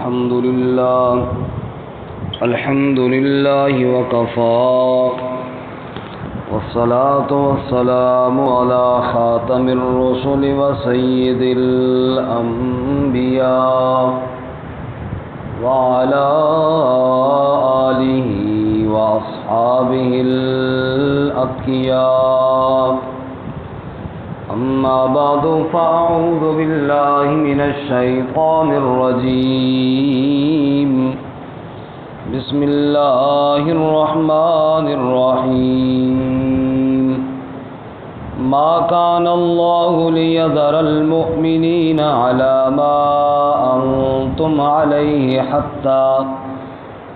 الحمد لله وكفى والصلاة والسلام على خاتم الرسل وسيد الأنبياء وعلى آله وأصحابه الأتقياء. أما بعد فأعوذ بالله من الشيطان الرجيم. بسم الله الرحمن الرحيم. ما كان الله ليذر المؤمنين على ما أنتم عليه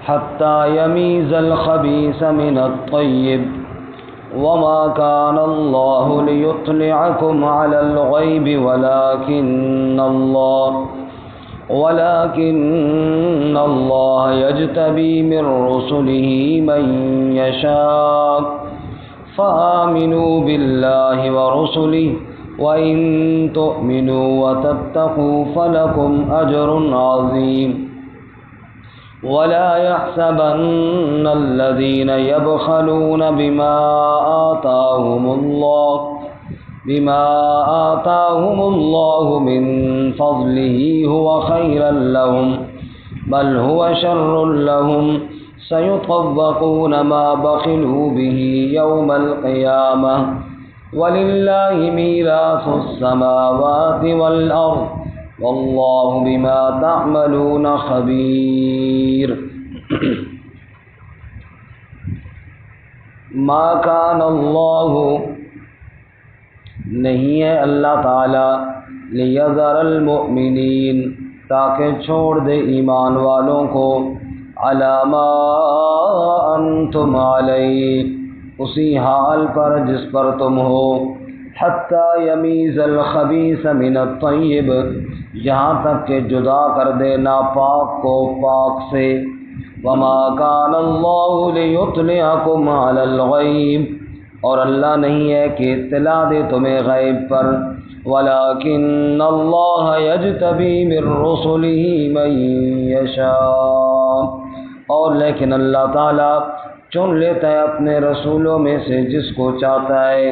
حتى يميز الخبيث من الطيب وما كان الله ليطلعكم على الغيب ولكن الله يجتبي من رسله من يشاء فآمنوا بالله ورسله وإن تؤمنوا وتتقوا فلكم أجر عظيم. ولا يحسبن الذين يبخلون بما آتاهم الله من فضله هو خيرا لهم بل هو شر لهم سيطوقون ما بخلوا به يوم القيامة ولله ميراث السماوات والأرض والله بما تعملون خبير. ما كان الله نہیں ہے اللہ تعالی لیذر المؤمنین تاکہ چھوڑ دے ایمان والوں کو علی ما انتم علیہ اسی حال پر جس پر تم ہو حتی یمیز الخبیث من الطیب یہاں تک کہ جدا کر دے ناپاک کو پاک سے. وما کان اللہ لیطلعکم علی الغیب اور اللہ نہیں ہے کہ اطلاع دے تمہیں غیب پر. ولیکن اللہ یجتبی من رسلہ من یشاء اور لیکن اللہ تعالی چن لیتا ہے اپنے رسولوں میں سے جس کو چاہتا ہے.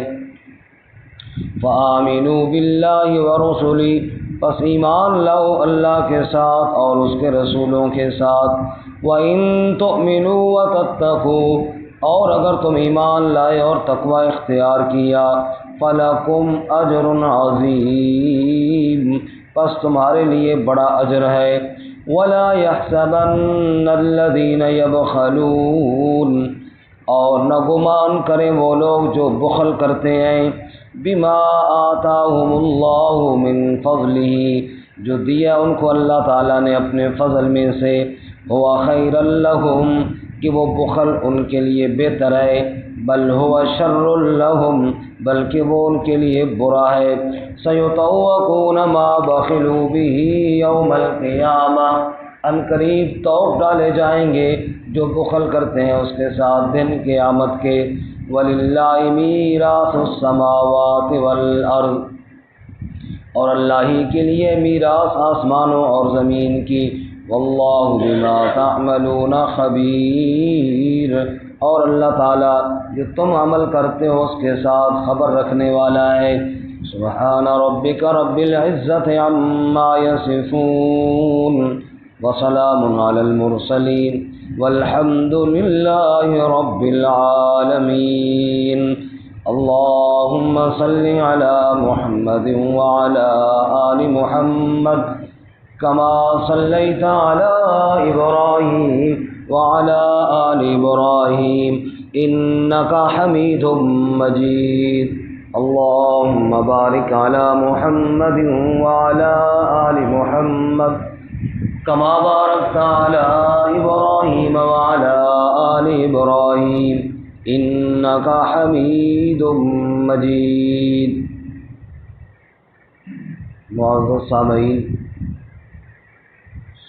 فآمنوا باللہ ورسلہ پس ایمان لاؤ اللہ کے ساتھ اور اس کے رسولوں کے ساتھ. وَإِن تُؤْمِنُوا وَتَتَّقُوا اور اگر تم ایمان لائے اور تقوی اختیار کیا فَلَكُمْ أَجْرٌ عَظِيمٌ پس تمہارے لیے بڑا اجر ہے. وَلَا يَحْسَبَنَّ الَّذِينَ يَبْخَلُونَ اور نہ گمان کریں وہ لوگ جو بخل کرتے ہیں بِمَا آتَاهُمُ اللَّهُ مِن فَضْلِهِ جو دیا ان کو اللہ تعالیٰ نے اپنے فضل میں سے. هُوَ خَيْرًا لَهُمْ کہ وہ بخل ان کے لیے بہتر ہے. بل هو شر لهم بلکہ وہ ان کے لیے برا ہے. سيطوقون ما بخلوا به يوم القيامة ان قریب توق ڈالے جائیں گے جو بخل کرتے ہیں اس کے ساتھ دن قیامت کے. وللہ میراث السماوات والارض اور اللہ ہی کے لیے میراث آسمانوں اور زمین کی. واللہ بما تعملون خبیر اور اللہ تعالیٰ جو تم عمل کرتے ہو اس کے ساتھ خبر رکھنے والا ہے. سبحان ربک رب العزت عما یصفون وسلام علی المرسلین والحمد للہ رب العالمین. اللہم صل علی محمد وعلی آل محمد كما صليت على إبراهيم وعلى آل إبراهيم إنك حميد مجيد. اللهم بارك على محمد وعلى آل محمد كما باركت على إبراهيم وعلى آل إبراهيم إنك حميد مجيد. معزز سامعین،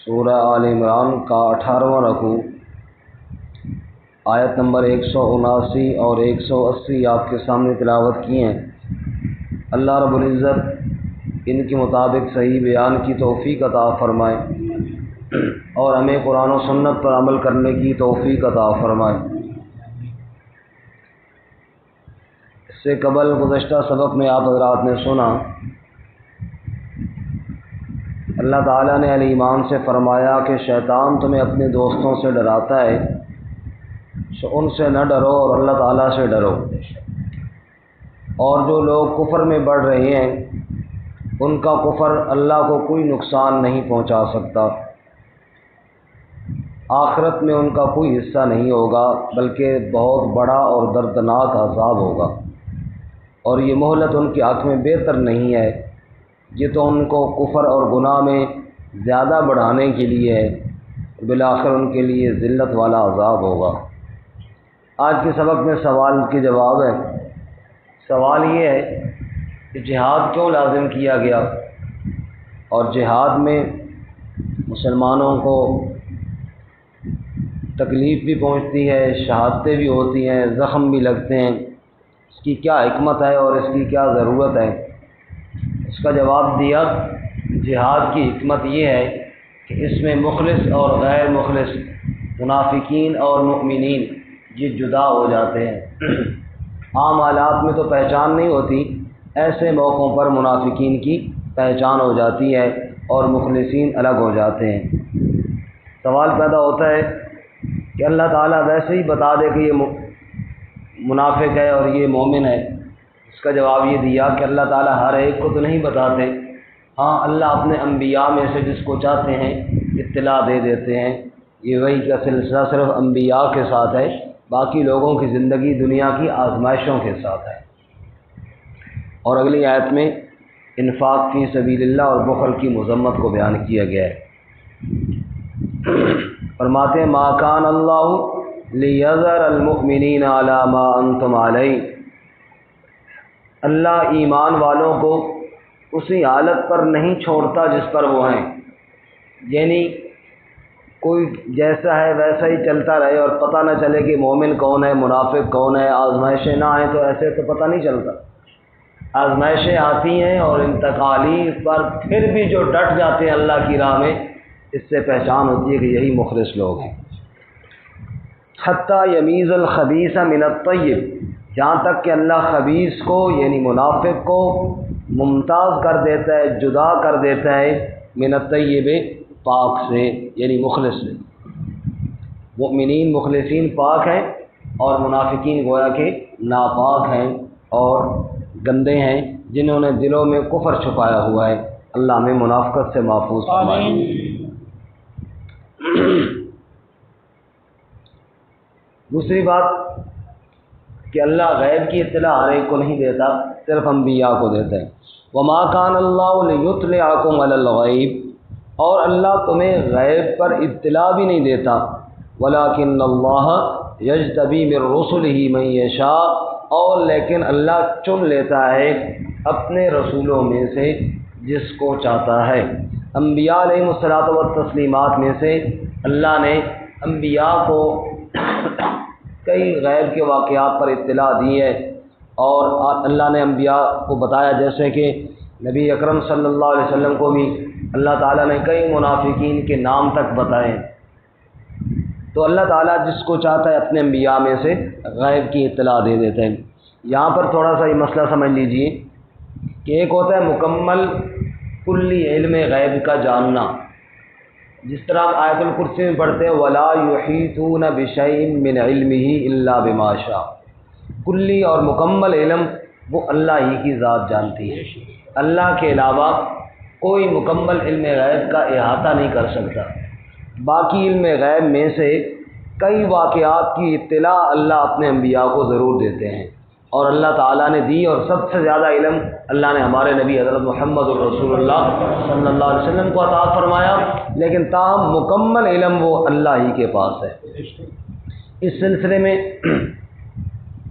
سورہ آل عمران کا 18واں رکوع آیت نمبر 179 اور 180 آپ کے سامنے تلاوت کی ہیں. اللہ رب العزت ان کے مطابق صحیح بیان کی توفیق عطا فرمائے. اور ہمیں قرآن و سنت پر عمل کرنے کی توفیق عطا فرمائے۔ اس سے قبل گزشتہ سبق میں آپ حضرات نے سنا اللہ تعالیٰ نے اہل ایمان سے فرمایا کہ شیطان تمہیں اپنے دوستوں سے ڈراتا ہے، سو ان سے نہ ڈرو اور اللہ تعالیٰ سے ڈرو۔ اور جو لوگ کفر میں بڑھ رہے ہیں ان کا کفر اللہ کو کوئی نقصان نہیں پہنچا سکتا، آخرت میں ان کا کوئی حصہ نہیں ہوگا بلکہ بہت بڑا اور دردناک عذاب ہوگا، اور یہ مہلت ان کے حق میں بہتر نہیں ہے، یہ تو ان کو کفر اور گناہ میں زیادہ بڑھانے کے لیے ہے، بالآخر ان کے لیے ذلت والا عذاب ہوگا۔ آج کے سبق میں سوال کے جواب ہے۔ سوال یہ ہے کہ جہاد کیوں لازم کیا گیا، اور جہاد میں مسلمانوں کو تکلیف بھی پہنچتی ہے، شہادتیں بھی ہوتی ہیں، زخم بھی لگتے ہیں، اس کی کیا حکمت ہے اور اس کی کیا ضرورت ہے؟ اس کا جواب دیا، جہاد کی حکمت یہ ہے کہ اس میں مخلص اور غیر مخلص، منافقین اور مؤمنین یہ جدا ہو جاتے ہیں۔ عام حالات میں تو پہچان نہیں ہوتی، ایسے موقعوں پر منافقین کی پہچان ہو جاتی ہے اور مخلصین الگ ہو جاتے ہیں۔ سوال پیدا ہوتا ہے کہ اللہ تعالیٰ ویسے ہی بتا دے کہ یہ منافق ہے اور یہ مومن ہے۔ اس کا جواب یہ دیا کہ اللہ تعالیٰ ہر ایک کو تو نہیں بتاتے، ہاں اللہ اپنے انبیاء میں سے جس کو چاہتے ہیں اطلاع دے دیتے ہیں۔ یہ وحی کا سلسلہ صرف انبیاء کے ساتھ ہے، باقی لوگوں کی زندگی دنیا کی آزمائشوں کے ساتھ ہے۔ اور اگلی آیت میں انفاق فی سبیل اللہ اور بخل کی مذمت کو بیان کیا گیا ہے۔ فرماتے ہیں ما کان اللہ لیذر المؤمنین علی ما انتم علیہ، اللہ ایمان والوں کو اسی حالت پر نہیں چھوڑتا جس پر وہ ہیں، یعنی کوئی جیسا ہے ویسا ہی چلتا رہے اور پتہ نہ چلے کہ مومن کون ہے منافق کون ہے، آزمائشیں نہ آئیں تو ایسے تو پتہ نہیں چلتا۔ آزمائشیں آتی ہیں اور ان تکالیف پر پھر بھی جو ڈٹ جاتے ہیں اللہ کی راہ میں، اس سے پہچان ہوتی ہے کہ یہی مخلص لوگ ہیں۔ حتیٰ یمیز الخبیث من الطیب، جہاں تک کہ اللہ خبیث کو یعنی منافق کو ممتاز کر دیتا ہے، جدا کر دیتا ہے من الطیب پاک سے یعنی مخلص سے۔ مؤمنین مخلصین پاک ہیں اور منافقین گویا کہ ناپاک ہیں اور گندے ہیں، جنہوں نے دلوں میں کفر چھپایا ہوا ہے۔ اللہ ہمیں منافقت سے محفوظ فرمائے۔ دوسری بات کہ اللہ غیب کی اطلاع ہر ایک کو نہیں دیتا، صرف انبیاء کو دیتا ہے۔ وما کان اللہ لیطلعکم علی الغیب، اور اللہ تمہیں غیب پر اطلاع بھی نہیں دیتا، ولکن اللہ یجتبی من رسلہ من یشاء، اور لیکن اللہ چن لیتا ہے اپنے رسولوں میں سے جس کو چاہتا ہے۔ انبیاء علیہ الصلوۃ والتسلیمات میں سے اللہ نے انبیاء کو کئی غیب کے واقعات پر اطلاع دی ہے، اور اللہ نے انبیاء کو بتایا، جیسے کہ نبی اکرم صلی اللہ علیہ وسلم کو بھی اللہ تعالیٰ نے کئی منافقین کے نام تک بتائے۔ تو اللہ تعالیٰ جس کو چاہتا ہے اپنے انبیاء میں سے غیب کی اطلاع دے دیتے ہیں۔ یہاں پر تھوڑا سا یہ مسئلہ سمجھ لیجئے کہ ایک ہوتا ہے مکمل کلی علم غیب کا جاننا، جس طرح آپ آیت الکرسی میں پڑھتے ہیں وَلَا يُحِيطُونَ بِشَيْءٍ مِّنْ عِلْمِهِ إِلَّا بِمَا شَاءَ، کلی اور مکمل علم وہ اللہ ہی کی ذات جانتی ہے، اللہ کے علاوہ کوئی مکمل علم غیب کا احاطہ نہیں کر سکتا۔ باقی علم غیب میں سے کئی واقعات کی اطلاع اللہ اپنے انبیاء کو ضرور دیتے ہیں، اور اللہ تعالیٰ نے دی، اور سب سے زیادہ علم اللہ نے ہمارے نبی حضرت محمد الرسول اللہ صلی اللہ علیہ وسلم کو عطا فرمایا، لیکن تاہم مکمل علم وہ اللہ ہی کے پاس ہے۔ اس سلسلے میں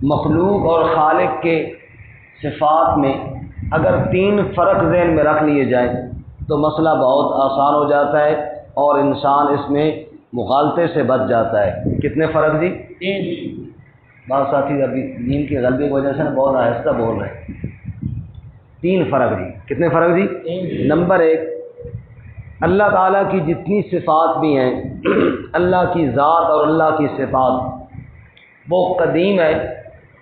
مخلوق اور خالق کے صفات میں اگر تین فرق ذہن میں رکھ لیے جائیں تو مسئلہ بہت آسان ہو جاتا ہے اور انسان اس میں مغالطے سے بچ جاتا ہے۔ کتنے فرق جی؟ تین۔ بعض ساتھی ابھی نیند کی غلبی کی وجہ سے بہت آہستہ بول رہے ہیں۔ تین فرق جی۔ کتنے فرق جی؟ نمبر ایک، اللہ تعالیٰ کی جتنی صفات بھی ہیں، اللہ کی ذات اور اللہ کی صفات وہ قدیم ہے،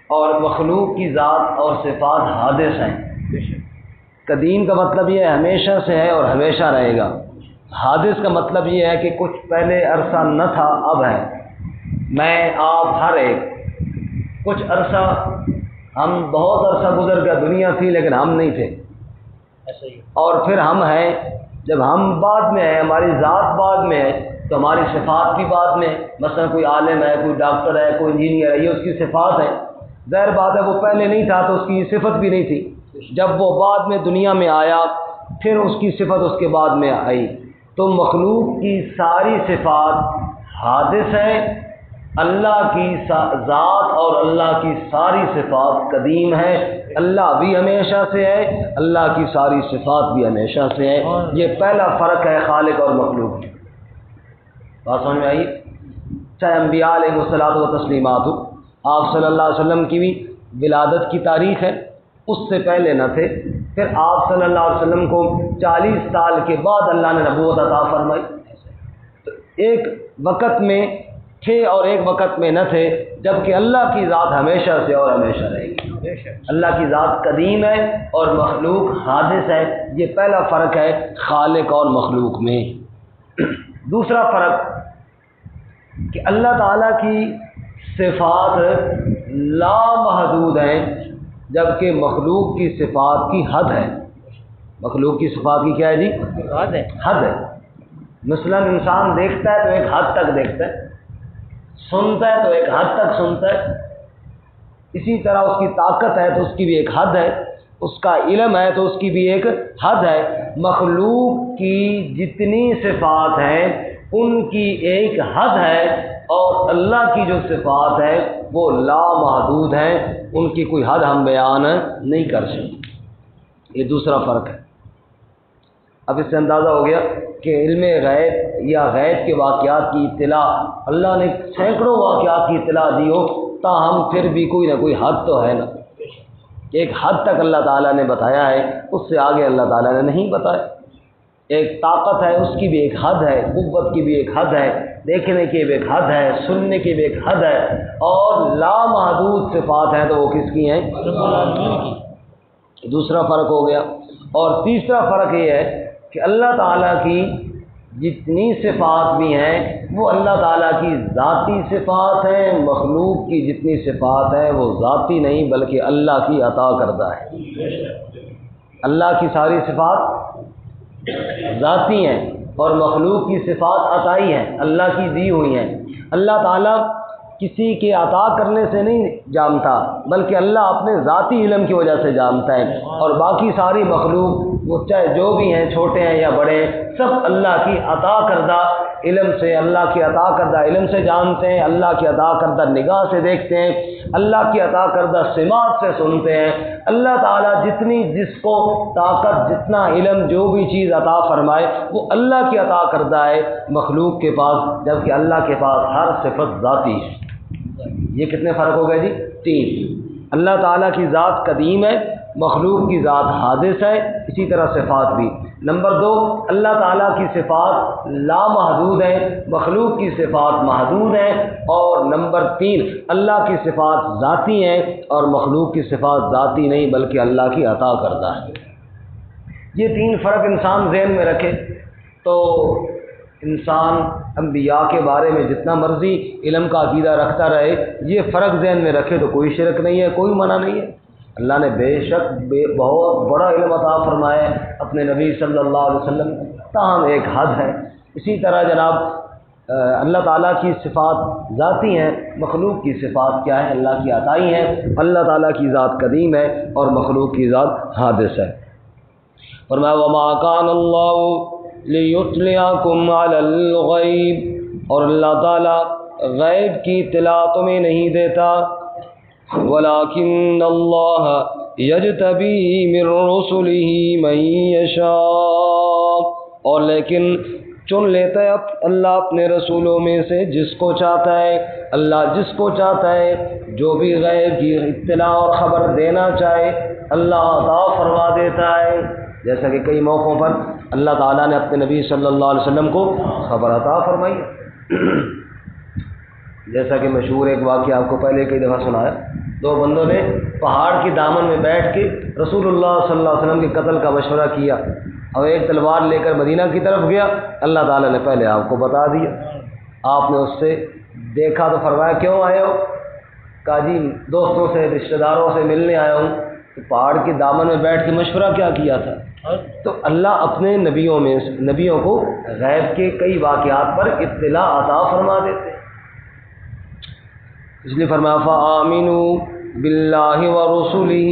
اور مخلوق کی ذات اور صفات حادث ہیں۔ قدیم کا مطلب یہ ہے ہمیشہ سے ہے اور ہمیشہ رہے گا۔ حادث کا مطلب یہ ہے کہ کچھ پہلے عرصہ نہ تھا، اب ہے۔ میں، آپ، ہر ایک کچھ عرصہ، ہم بہت عرصہ گزر گیا، دنیا تھی لیکن ہم نہیں تھے، اور پھر ہم ہیں۔ جب ہم بعد میں ہیں، ہماری ذات بعد میں ہے، تو ہماری صفات بھی بعد میں ہے۔ مثلا کوئی عالم ہے، کوئی ڈاکٹر ہے، کوئی انجینئر ہے، یہ اس کی صفات ہے۔ ظاہر بات ہے وہ پہلے نہیں تھا تو اس کی صفت بھی نہیں تھی۔ جب وہ بعد میں دنیا میں آیا پھر اس کی صفت اس کے بعد میں آئی۔ تو مخلوق کی ساری صفات حادث ہیں، اللہ کی ذات اور اللہ کی ساری صفات قدیم ہے۔ اللہ بھی ہمیشہ سے ہے، اللہ کی ساری صفات بھی ہمیشہ سے ہے۔ یہ پہلا فرق ہے خالق اور مخلوق۔ بات سمجھ میں آئی؟ چاہے انبیاء علیہ الصلوۃ والتسلیمات، آپ صلی اللہ علیہ وسلم کی بھی ولادت کی تاریخ ہے، اس سے پہلے نہ تھے۔ پھر آپ صلی اللہ علیہ وسلم کو 40 سال کے بعد اللہ نے نبوت عطا فرمائی۔ تو ایک وقت میں تھے اور ایک وقت میں نہ تھے، جبکہ اللہ کی ذات ہمیشہ سے اور ہمیشہ رہے گی۔ اللہ کی ذات قدیم ہے اور مخلوق حادث ہے۔ یہ پہلا فرق ہے خالق اور مخلوق میں۔ دوسرا فرق کہ اللہ تعالیٰ کی صفات لامحدود ہیں، جبکہ مخلوق کی صفات کی حد ہے۔ مخلوق کی صفات کی کیا ہے جی؟ حد ہے۔ مثلا انسان دیکھتا ہے تو ایک حد تک دیکھتا ہے، سنتا ہے تو ایک حد تک سنتا ہے، اسی طرح اس کی طاقت ہے تو اس کی بھی ایک حد ہے، اس کا علم ہے تو اس کی بھی ایک حد ہے۔ مخلوق کی جتنی صفات ہیں ان کی ایک حد ہے، اور اللہ کی جو صفات ہے وہ لامحدود ہیں، ان کی کوئی حد ہم بیان نہیں کر سکتے۔ یہ دوسرا فرق ہے۔ اب اس سے اندازہ ہو گیا کہ علم غیب یا غیب کے واقعات کی اطلاع، اللہ نے سینکڑوں واقعات کی اطلاع دی ہو، تاہم پھر بھی کوئی نہ کوئی حد تو ہے نا۔ ایک حد تک اللہ تعالیٰ نے بتایا ہے، اس سے آگے اللہ تعالیٰ نے نہیں بتایا۔ ایک طاقت ہے، اس کی بھی ایک حد ہے، قوت کی بھی ایک حد ہے، دیکھنے کی بھی ایک حد ہے، سننے کی بھی ایک حد ہے، اور لامحدود صفات ہیں تو وہ کس کی ہیں؟ رب العالمین کی۔ دوسرا فرق ہو گیا۔ اور تیسرا فرق یہ ہے کہ اللہ تعالیٰ کی جتنی صفات بھی ہیں وہ اللہ تعالیٰ کی ذاتی صفات ہیں، مخلوق کی جتنی صفات ہیں وہ ذاتی نہیں بلکہ اللہ کی عطا کردہ ہے۔ اللہ کی ساری صفات ذاتی ہیں اور مخلوق کی صفات عطائی ہیں، اللہ کی دی ہوئی ہیں۔ اللہ تعالیٰ کسی کے عطا کرنے سے نہیں جانتا بلکہ اللہ اپنے ذاتی علم کی وجہ سے جانتا ہے، اور باقی ساری مخلوق وہ چاہے جو بھی ہیں، چھوٹے ہیں یا بڑے ہیں، سب اللہ کی عطا کردہ علم سے، اللہ کی عطا کردہ علم سے جانتے ہیں، اللہ کی عطا کردہ نگاہ سے دیکھتے ہیں، اللہ کی عطا کردہ سماعت سے سنتے ہیں۔ اللہ تعالیٰ جتنی جس کو طاقت، جتنا علم، جو بھی چیز عطا فرمائے وہ اللہ کی عطا کردہ ہے مخلوق کے پاس، جبکہ اللہ کے پاس ہر صفت ذاتی ہے۔ یہ کتنے فرق ہو گئے جی؟ 3۔ اللہ تعالیٰ کی ذات قدیم ہے، مخلوق کی ذات حادث ہے، اسی طرح صفات بھی۔ نمبر 2، اللہ تعالیٰ کی صفات لامحدود ہیں، مخلوق کی صفات محدود ہیں۔ اور نمبر 3، اللہ کی صفات ذاتی ہیں اور مخلوق کی صفات ذاتی نہیں بلکہ اللہ کی عطا کردہ ہے۔ یہ 3 فرق انسان ذہن میں رکھے تو انسان انبیاء کے بارے میں جتنا مرضی علم کا عقیدہ رکھتا رہے، یہ فرق ذہن میں رکھے تو کوئی شرک نہیں ہے، کوئی منع نہیں ہے۔ اللہ نے بے شک بہت بڑا علم عطا فرمایا ہے اپنے نبی صلی اللہ علیہ وسلم، تاہم ایک حد ہے۔ اسی طرح جناب اللہ تعالیٰ کی صفات ذاتی ہیں، مخلوق کی صفات کیا ہے؟ اللہ کی عطائی ہیں۔ اللہ تعالیٰ کی ذات قدیم ہے اور مخلوق کی ذات حادث ہے۔ فرمایا وَمَا كَانَ اللَّهُ لِيُطْلِعَكُمْ عَلَى الْغَيْبِ، اور اللہ تعالیٰ غیب کی اطلاع تمہیں نہیں دیتا، وَلَٰكِنَّ اللَّهَ يَجْتَبِي مِن رُّسُلِهِ مَن يَشَاءُ، اور لیکن چن لیتا ہے اللہ اپنے رسولوں میں سے جس کو چاہتا ہے۔ اللہ جس کو چاہتا ہے، جو بھی غیب کی اطلاع اور خبر دینا چاہے اللہ عطا فرما دیتا ہے۔ جیسا کہ کئی موقعوں پر اللہ تعالیٰ نے اپنے نبی صلی اللہ علیہ وسلم کو خبر عطا فرمائی ہے۔ جیسا کہ مشہور ایک واقعہ آپ کو پہلے کئی دفعہ سنایا، دو بندوں نے پہاڑ کی دامن میں بیٹھ کے رسول اللہ صلی اللہ علیہ وسلم کے قتل کا مشورہ کیا، اور ایک تلوار لے کر مدینہ کی طرف گیا، اللہ تعالیٰ نے پہلے آپ کو بتا دیا۔ آپ نے اس سے دیکھا تو فرمایا کیوں آئے ہو؟ کہا جی دوستوں سے رشتہ داروں سے ملنے آیا ہوں۔ تو پہاڑ کی دامن میں بیٹھ کے مشورہ کیا کیا تھا؟ تو اللہ اپنے نبیوں کو غیب کے کئی واقعات پر اطلاع عطا فرما دیتے ہیں۔ اس لیے فرمایا فآمنوا باللہ ورسلہ،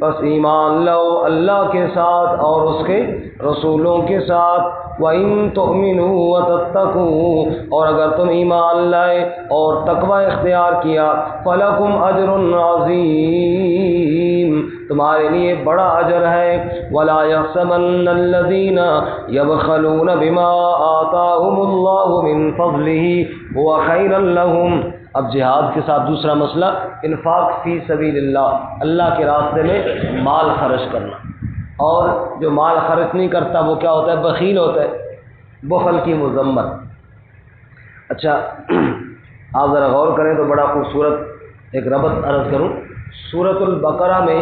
بس ایمان لو اللہ کے ساتھ اور اس کے رسولوں کے ساتھ، وَإِن تُؤْمِنُوا وَتَتَّقُوا، اور اگر تم ایمان لائے اور تقوی اختیار کیا، فَلَكُمْ أَجْرٌ عَظِيمٌ، تمہارے لیے بڑا اجر ہے۔ وَلَا يَحْسَبَنَّ الَّذِينَ يَبْخَلُونَ بِمَا آتَاهُمُ اللَّهُ مِنْ فَضْلِهِ هُوَ خَيْرًا لَهُمْ۔ اب جہاد کے ساتھ دوسرا مسئلہ انفاق فی سبیل اللہ کے راستے میں مال خرچ کرنا، اور جو مال خرچ نہیں کرتا وہ کیا ہوتا ہے؟ بخیل ہوتا ہے، بخل کی مذمت۔ اچھا آپ ذرا غور کریں تو بڑا خوبصورت ایک ربط عرض کروں۔ سورۃ البقرہ میں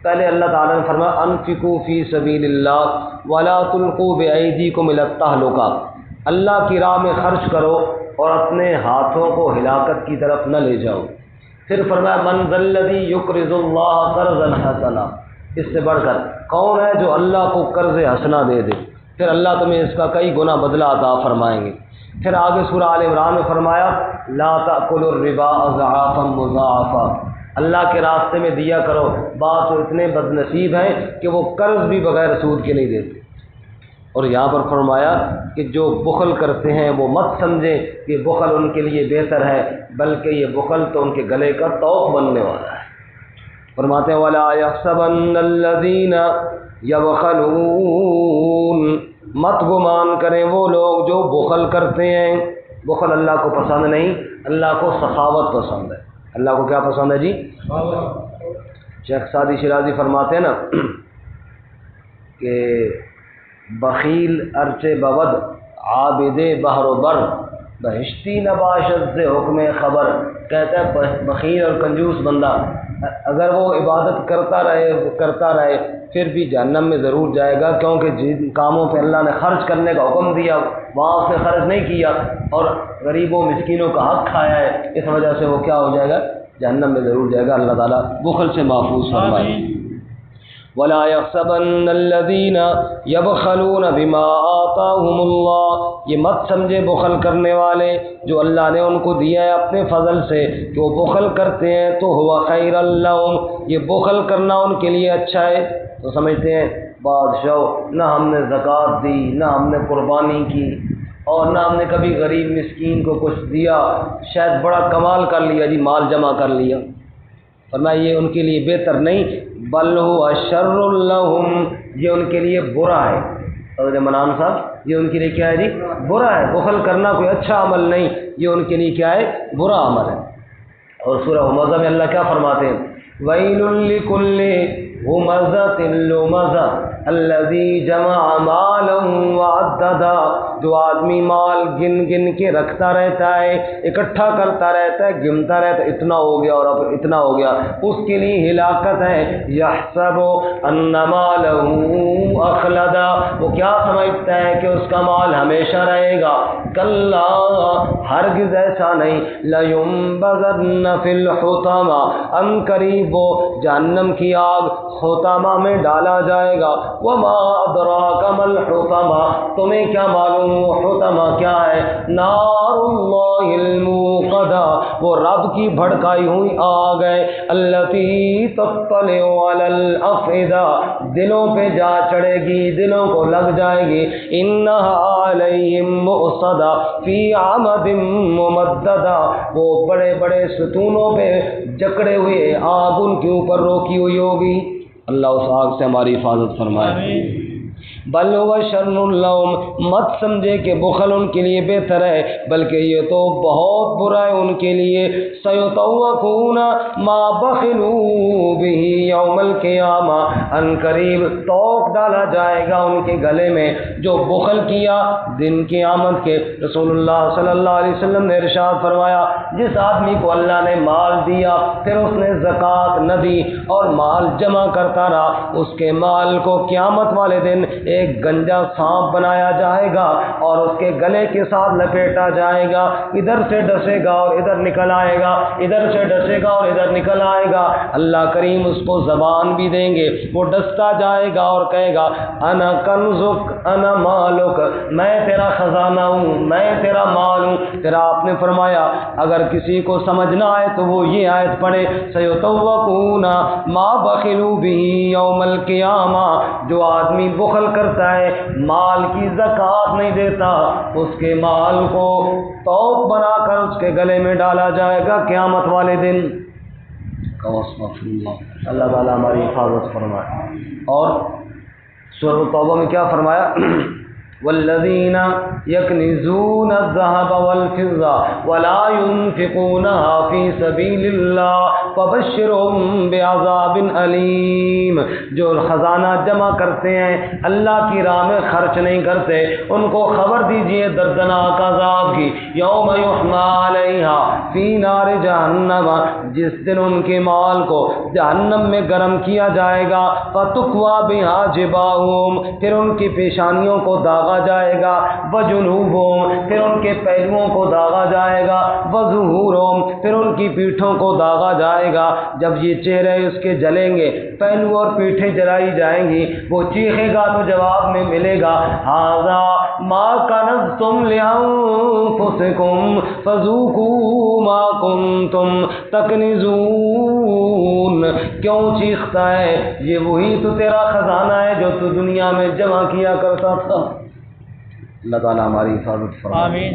پہلے اللہ تعالیٰ نے فرمایا انفقوا فی سبیل اللہ ولا تلقوا بایدیکم الی التہلکہ، اللہ کی راہ میں خرچ کرو اور اپنے ہاتھوں کو ہلاکت کی طرف نہ لے جاؤ۔ پھر فرمایا من ذا الذی یقرض اللہ قرضا حسنا، اس سے بڑھ کر کون ہے جو اللہ کو قرض حسنا دے دے، پھر اللہ تمہیں اس کا کئی گنا بدلہ عطا فرمائیں گے۔ پھر آگے سورہ آل عمران میں فرمایا لا تأکلوا الربا اضعافا مضاعفا، اللہ کے راستے میں دیا کرو، بعض اتنے بد نصیب ہیں کہ وہ قرض بھی بغیر سود کے نہیں دیتے۔ اور یہاں پر فرمایا کہ جو بخل کرتے ہیں وہ مت سمجھیں کہ بخل ان کے لیے بہتر ہے، بلکہ یہ بخل تو ان کے گلے کا طوق بننے والا ہے۔ فرماتے ہیں وَلَا يَحْسَبَنَّ الَّذِينَ يَبْخَلُونَ، مت گمان کریں وہ لوگ جو بخل کرتے ہیں۔ بخل اللہ کو پسند نہیں، اللہ کو سخاوت پسند ہے۔ اللہ کو کیا پسند ہے جی؟ شیخ سعدی شیرازی فرماتے ہیں نا کہ بخیل ارچے بود عابد بحر و بر، بہشتی نباشت سے حکم خبر۔ کہتا ہے بخیل اور کنجوس بندہ اگر وہ عبادت کرتا رہے پھر بھی جہنم میں ضرور جائے گا، کیونکہ جن کاموں پہ اللہ نے خرچ کرنے کا حکم دیا وہاں اس نے خرچ نہیں کیا اور غریبوں مسکینوں کا حق کھایا ہے، اس وجہ سے وہ کیا ہو جائے گا؟ جہنم میں ضرور جائے گا۔ اللہ تعالیٰ بخل سے محفوظ فرمائے۔ وَلَا يَحْسَبَنَّ الَّذِينَ يَبْخَلُونَ بِمَا آتَاهُمُ اللَّهُ، یہ مت سمجھے بخل کرنے والے جو اللہ نے ان کو دیا ہے اپنے فضل سے کہ وہ بخل کرتے ہیں تو هُوَ خَيْرًا لَهُمْ، یہ بخل کرنا ان کے لیے اچھا ہے۔ تو سمجھتے ہیں بادشاہ نہ ہم نے زکوٰۃ دی، نہ ہم نے قربانی کی، اور نہ ہم نے کبھی غریب مسکین کو کچھ دیا، شاید بڑا کمال کر لیا جی، مال جمع کر لیا۔ فرمایا یہ ان کے لیے بہتر نہیں، بل هو شر لهم، یہ ان کے لیے برا ہے۔ حضرت منان صاحب یہ ان کے لیے کیا ہے جی؟ برا ہے۔ بخل کرنا کوئی اچھا عمل نہیں، یہ ان کے لیے کیا ہے؟ برا عمل ہے۔ اور سورہ ہمزہ میں اللہ کیا فرماتے ہیں؟ وَيْلٌ لِكُلِّ ہُمَزَةٍ لُمَزَةٍ الَّذِي جَمَعَ مَالًا وَعَدَّدَهُ، جو آدمی مال گن گن کے رکھتا رہتا ہے، اکٹھا کرتا رہتا ہے، گنتا رہتا ہے، اتنا ہو گیا اور اب اتنا ہو گیا، اس کے لیے ہلاکت ہے۔ يَحْسَبُ أَنَّ مَالَهُ أَخْلَدَ، وہ کیا سمجھتا ہے کہ اس کا مال ہمیشہ رہے گا؟ کَلَّا، ہرگز ایسا نہیں۔ لَيُنبَذَنَّ فِي الْحُطَمَةِ، ان قریب وہ جہنم کی آگ حطمہ میں ڈالا جائے گا۔ وَمَا أَدْرَاكَ مَا الْحُطَمَةُ، تمہیں کیا معلوم وہ حطمہ کیا ہے؟ نار اللہ الموقدہ، وہ رب کی بھڑکائی ہوئی آگ ہے۔ التي تطلع على الافئدہ، دلوں پہ جا چڑھے گی، دلوں کو لگ جائے گی۔ انها علیہم مؤصدہ فی عمد ممددہ، وہ بڑے بڑے ستونوں پہ جکڑے ہوئے آگ ان کے اوپر روکی ہوئی ہوگی۔ اللہ اس آگ سے ہماری حفاظت فرمائے۔ بل هو شر لهم، مت سمجھے کہ بخل ان کے لیے بہتر ہے، بلکہ یہ تو بہت برا ہے ان کے لیے۔ سیطوقون ما بخلوا به یوم القیامہ، ان قریب توق ڈالا جائے گا ان کے گلے میں جو بخل کیا دن قیامت کے۔ رسول اللہ صلی اللہ علیہ وسلم نے ارشاد فرمایا، جس آدمی کو اللہ نے مال دیا پھر اس نے زکوٰۃ نہ دی اور مال جمع کرتا رہا، اس کے مال کو قیامت والے دن ایک گنجا سانپ بنایا جائے گا اور اس کے گلے کے ساتھ لپیٹا جائے گا، ادھر سے ڈسے گا اور ادھر نکل آئے گا، ادھر سے ڈسے گا اور ادھر نکل آئے گا۔ اللہ کریم اس کو زبان بھی دیں گے، وہ ڈستا جائے گا اور کہے گا انا کنزک انا مالک، میں تیرا خزانہ ہوں، میں تیرا مال ہوں۔ پھر آپ نے فرمایا اگر کسی کو سمجھنا ہے تو وہ یہ آیت پڑھے، سیطوقون ما بخلوا به یوم القیامہ، جو آدمی بخل کرتا ہے مال کی زکوٰۃ نہیں دیتا، اس کے مال کو توق بنا کر اس کے گلے میں ڈالا جائے گا قیامت والے دن۔ اللہ تعالیٰ ہماری حفاظت فرمائے۔ اور سورۃ توبہ میں کیا فرمایا؟ والذین یکنزون الذهب والفضة ولا ينفقونها في سبيل الله فبشرهم بعذاب علیم، جو خزانہ جمع کرتے ہیں اللہ کی راہ میں خرچ نہیں کرتے ان کو خبر دیجئے دردناک عذاب کی۔ یوم یحمى علیہا فی نار جہنم، جس دن ان کے مال کو جہنم میں گرم کیا جائے گا، فتکوى بها جباہهم، پھر ان کی پیشانیوں کو داغا جائے گا، وجنوبهم، پھر ان کے پہلوؤں کو داغا جائے گا، وظہورهم، پھر ان کی پیٹھوں کو داغا جائے گا۔ جب یہ چہرے اس کے جلیں گے، پہلو اور پیٹھیں جلائی جائیں گی، وہ چیخے گا تو جواب میں ملے گا ھذا ما کنزتم لانفسکم فذوقوا ما کنتم تکنزون، کیوں چیختا ہے؟ یہ وہی تو تیرا خزانہ ہے جو تو دنیا میں جمع کیا کرتا تھا۔ اللہ تعالیٰ ہماری حفاظت فرمائے۔ آمین۔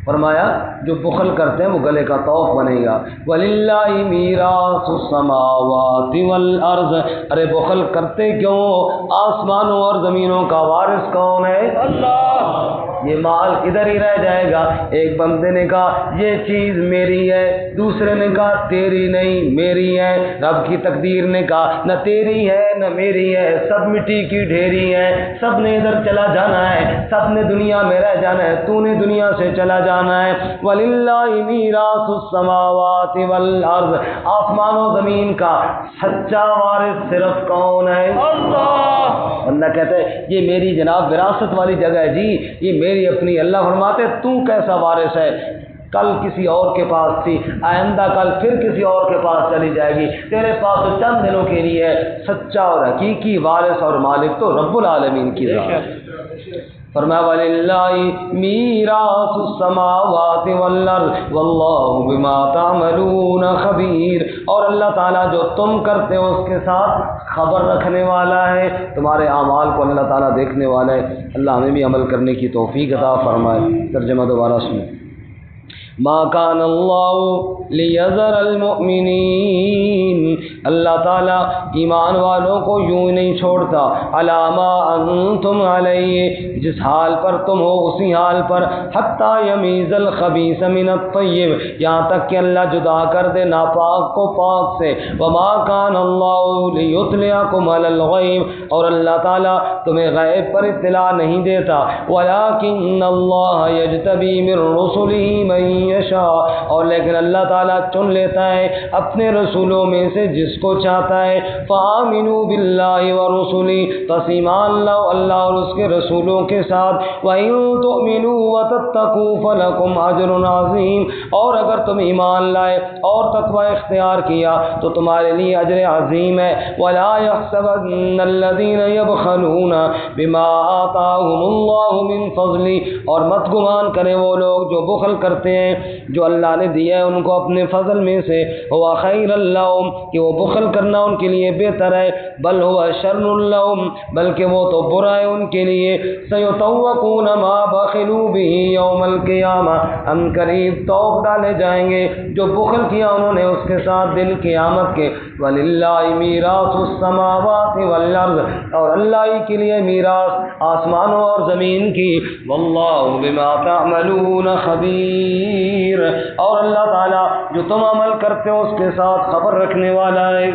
فرمایا جو بخل کرتے ہیں وہ گلے کا طوق بنے گا۔ وَلِلَّهِ مِيرَاثُ السَّمَاوَاتِ وَالْأَرْضِ، ارے بخل کرتے کیوں؟ آسمانوں اور زمینوں کا وارث کون ہے؟ اللہ۔ یہ مال ادھر ہی رہ جائے گا۔ ایک بندے نے کہا یہ چیز میری ہے، دوسرے نے کہا تیری نہیں میری ہے، رب کی تقدیر نے کہا نہ تیری ہے نہ میری ہے، سب مٹی کی ڈھیری ہے، سب نے ادھر چلا جانا ہے، سب نے دنیا میں رہ جانا ہے، تو نے دنیا سے چلا جانا ہے۔ وَلِلَّهِ مِيرَاثُ السَّمَاوَاتِ وَالْأَرْضِ، آسمان و زمین کا سچا وارث صرف کون ہے؟ اللہ۔ اللہ کہتے ہیں یہ میری جناب وراثت والی جگہ ہے جی، یہ میری اپنی۔ اللہ فرماتے تو کیسا وارث ہے؟ کل کسی اور کے پاس تھی، آئندہ کل پھر کسی اور کے پاس چلی جائے گی، تیرے پاس تو چند دنوں کے لیے ہے۔ سچا اور حقیقی وارث اور مالک تو رب العالمین کی ذات ہے۔ فرمایا وَلِلَّهِ مِيرَاثُ السَّمَاوَاتِ وَالْأَرْضِ وَاللَّهُ بِمَا تَعْمَلُونَ خَبِيرٌ، اور اللہ تعالیٰ جو تم کرتے ہو اس کے ساتھ خبر رکھنے والا ہے، تمہارے اعمال کو اللہ تعالیٰ دیکھنے والا ہے۔ اللہ ہمیں بھی عمل کرنے کی توفیق عطا فرمائے۔ ترجمہ دوبارہ سنیں۔ ما کان اللہ لیذر المؤمنین، اللہ تعالیٰ ایمان والوں کو یوں نہیں چھوڑتا، علی ما انتم علیہ، جس حال پر تم ہو اسی حال پر، حتی یمیز الخبیث من الطیب، یہاں تک کہ اللہ جدا کر دے ناپاک کو پاک سے۔ وما کان اللہ لیطلعکم علی الغیب، اور اللہ تعالیٰ تمہیں غیب پر اطلاع نہیں دیتا، ولکن اللہ یجتبی من رسلہ من یشاء، اور لیکن اللہ تعالیٰ چن لیتا ہے اپنے رسولوں میں سے جس کو چاہتا ہے۔ فآمنوا باللہ ورسلہ، پس ایمان لاؤ اللہ اور اس کے رسولوں کے ساتھ۔ وَإِن تُؤْمِنُوا وَتَتَّقُوا فَلَكُمْ أَجْرٌ عَظِيمٌ، اور اگر تم ایمان لائے اور تقوی اختیار کیا تو تمہارے لیے اجر عظیم ہے۔ وَلَا يَحْسَبَنَّ الَّذِينَ يَبْخَلُونَ بِمَا آتَاهُمُ اللَّهُ مِنْ فَضْلِهِ، اور مت گمان کریں وہ لوگ جو بخل کرتے ہیں جو اللہ نے دیا ہے ان کو اپنے فضل میں سے، ہوا خیر لہم، کہ وہ بخل کرنا ان کے لیے بہتر ہے، بل ہوا شر لہم، بلکہ وہ تو برا ہے ان کے لیے۔ سیطوقون ما بخلوا به یوم القیامہ، ان قریب توق ڈالے جائیں گے جو بخل کیا انہوں نے اس کے ساتھ دن قیامت کے۔ وَلِلَّهِ مِيرَاثُ السَّمَاوَاتِ وَالْأَرْضِ، اور اللہ ہی کے لیے میراث آسمانوں اور زمین کی، وَاللَّهُ بِمَا تَعْمَلُونَ خَبِيرٌ، اور اللہ تعالیٰ جو تم عمل کرتے ہو اس کے ساتھ خبر رکھنے والا ہے۔